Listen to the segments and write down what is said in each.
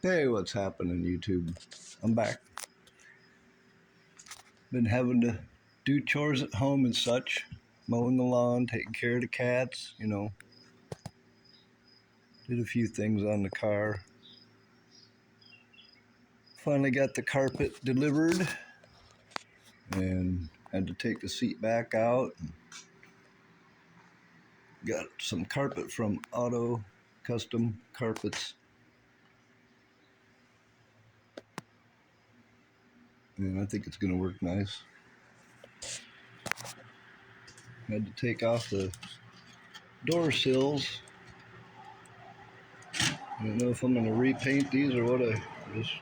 Hey, what's happening, YouTube? I'm back. Been having to do chores at home and such, mowing the lawn, taking care of the cats, Did a few things on the car. Finally got the carpet delivered and had to take the seat back out. Got some carpet from Auto Custom Carpets. And I think it's going to work nice. Had to take off the door sills. I don't know if I'm going to repaint these or what. I just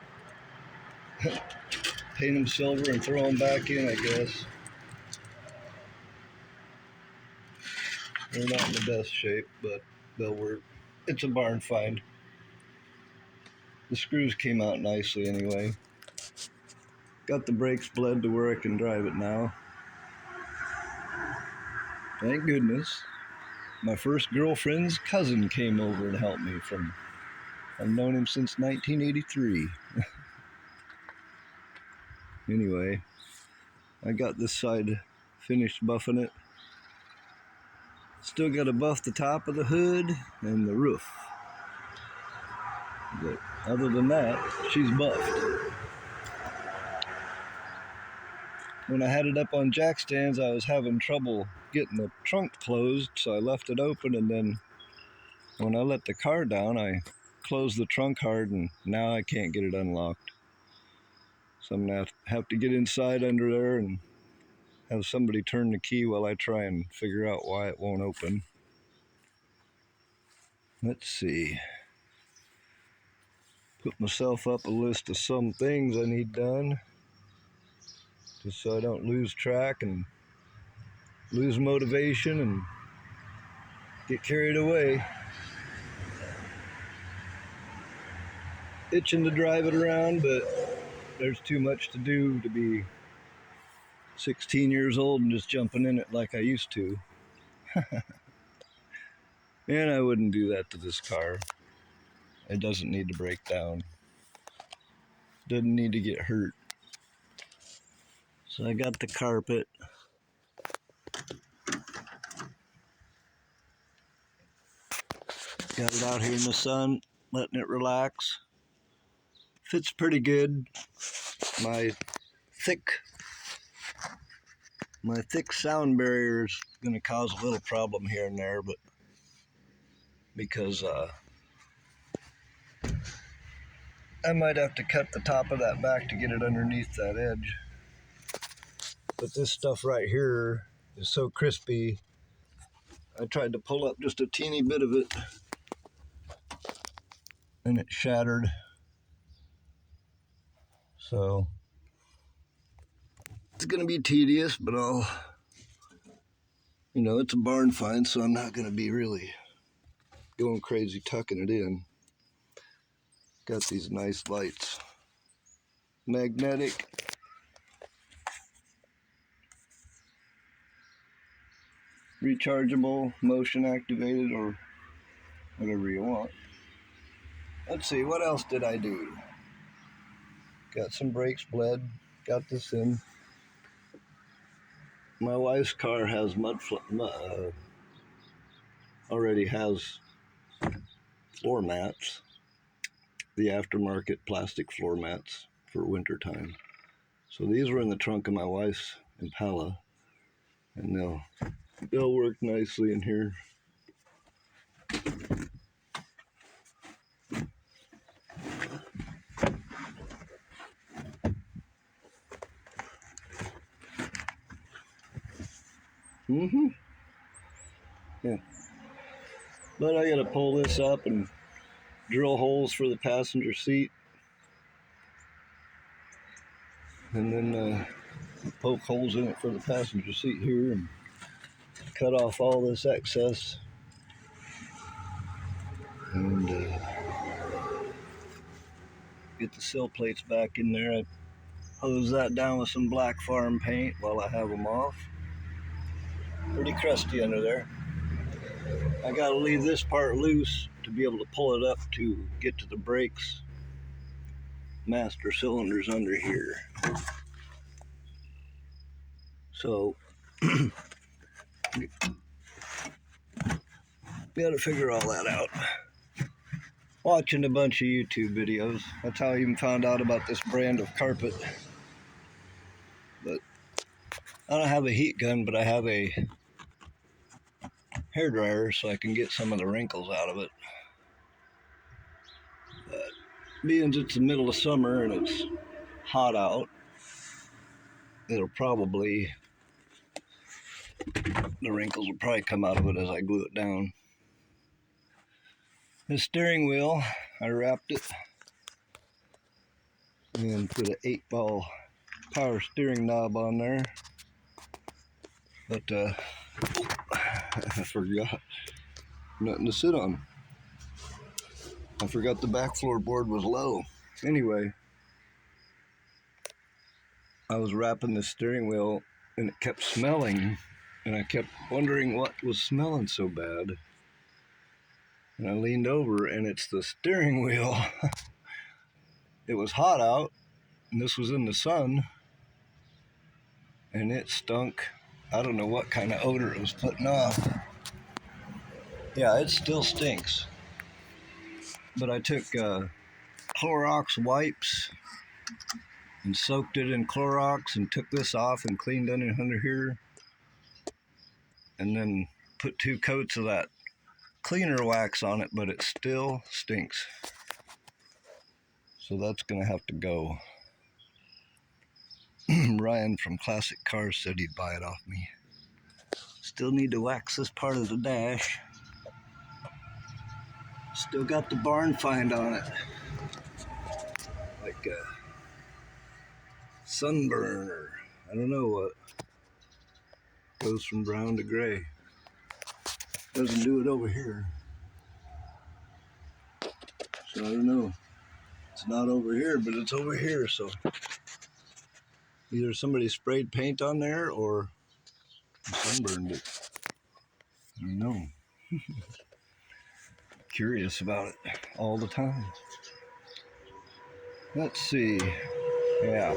paint them silver and throw them back in, I guess. They're not in the best shape, but they'll work. It's a barn find. The screws came out nicely anyway. Got the brakes bled to where I can drive it now. Thank goodness. My first girlfriend's cousin came over to help me I've known him since 1983. Anyway, I got this side finished buffing it. Still got to buff the top of the hood and the roof. But other than that, she's buffed. When I had it up on jack stands, I was having trouble getting the trunk closed, so I left it open, and then when I let the car down, I closed the trunk hard, and now I can't get it unlocked. So I'm going to have to get inside under there and have somebody turn the key while I try and figure out why it won't open. Let's see. Put myself up a list of some things I need done, just so I don't lose track and lose motivation and get carried away. Itching to drive it around, but there's too much to do to be 16 years old and just jumping in it like I used to. And I wouldn't do that to this car. It doesn't need to break down. Doesn't need to get hurt. So I got the carpet. Got it out here in the sun, letting it relax. Fits pretty good. My thick sound barrier is going to cause a little problem here and there, but because I might have to cut the top of that back to get it underneath that edge. But this stuff right here is so crispy. I tried to pull up just a teeny bit of it and it shattered. So it's going to be tedious, but it's a barn find, so I'm not going to be really going crazy tucking it in. Got these nice lights. Magnetic. Rechargeable, motion activated, or whatever you want. Let's see, what else did I do? Got some brakes bled. Got this in. My wife's car has already has floor mats, the aftermarket plastic floor mats for winter time. So these were in the trunk of my wife's Impala, and they'll work nicely in here. Yeah. But I gotta pull this up and drill holes for the passenger seat, and then poke holes in it for the passenger seat here, and cut off all this excess, and get the sill plates back in there. I hose that down with some black farm paint while I have them off. Pretty crusty under there. I gotta leave this part loose to be able to pull it up to get to the brakes master cylinders under here. So we gotta figure all that out. Watching a bunch of YouTube videos. That's how I even found out about this brand of carpet. But I don't have a heat gun, but I have a hairdryer so I can get some of the wrinkles out of it. But being it's the middle of summer and it's hot out, it'll probably, the wrinkles will probably come out of it as I glue it down. The steering wheel, I wrapped it and put an 8-ball power steering knob on there. But I forgot nothing to sit on. I forgot the back floorboard was low. Anyway, I was wrapping the steering wheel and it kept smelling, and I kept wondering what was smelling so bad. And I leaned over and it's the steering wheel. It was hot out and this was in the sun and it stunk. I don't know what kind of odor it was putting off. Yeah, it still stinks. But I took Clorox wipes and soaked it in Clorox and took this off and cleaned it under here. And then put 2 coats of that cleaner wax on it, but it still stinks. So that's gonna have to go. Ryan from Classic Cars said he'd buy it off me. Still need to wax this part of the dash. Still got the barn find on it. Like a sunburn or I don't know what. Goes from brown to gray. Doesn't do it over here. So I don't know. It's not over here, but it's over here, so either somebody sprayed paint on there or sunburned it. I don't know. Curious about it all the time. Let's see. Yeah.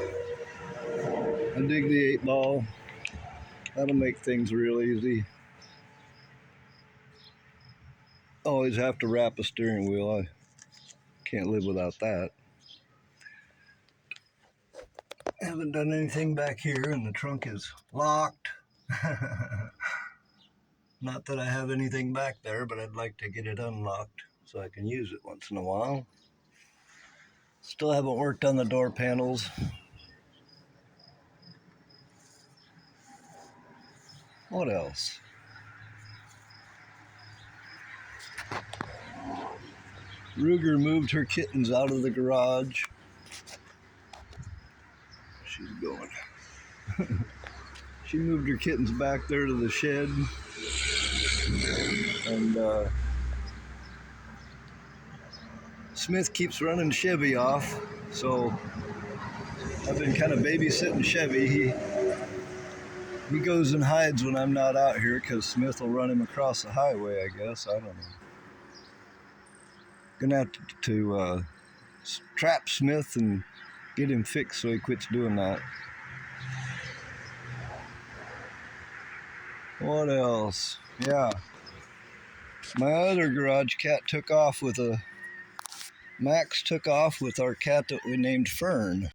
I dig the 8-ball. That'll make things real easy. Always have to wrap a steering wheel. I can't live without that. Haven't done anything back here and the trunk is locked. Not that I have anything back there, but I'd like to get it unlocked so I can use it once in a while. Still haven't worked on the door panels. What else? Ruger moved her kittens out of the garage. She's going. She moved her kittens back there to the shed. And Smith keeps running Chevy off, so I've been kind of babysitting Chevy. He goes and hides when I'm not out here because Smith will run him across the highway, I guess. I don't know. Gonna have to trap Smith and get him fixed so he quits doing that. What else? Yeah. My other garage cat took off with Max took off with our cat that we named Fern.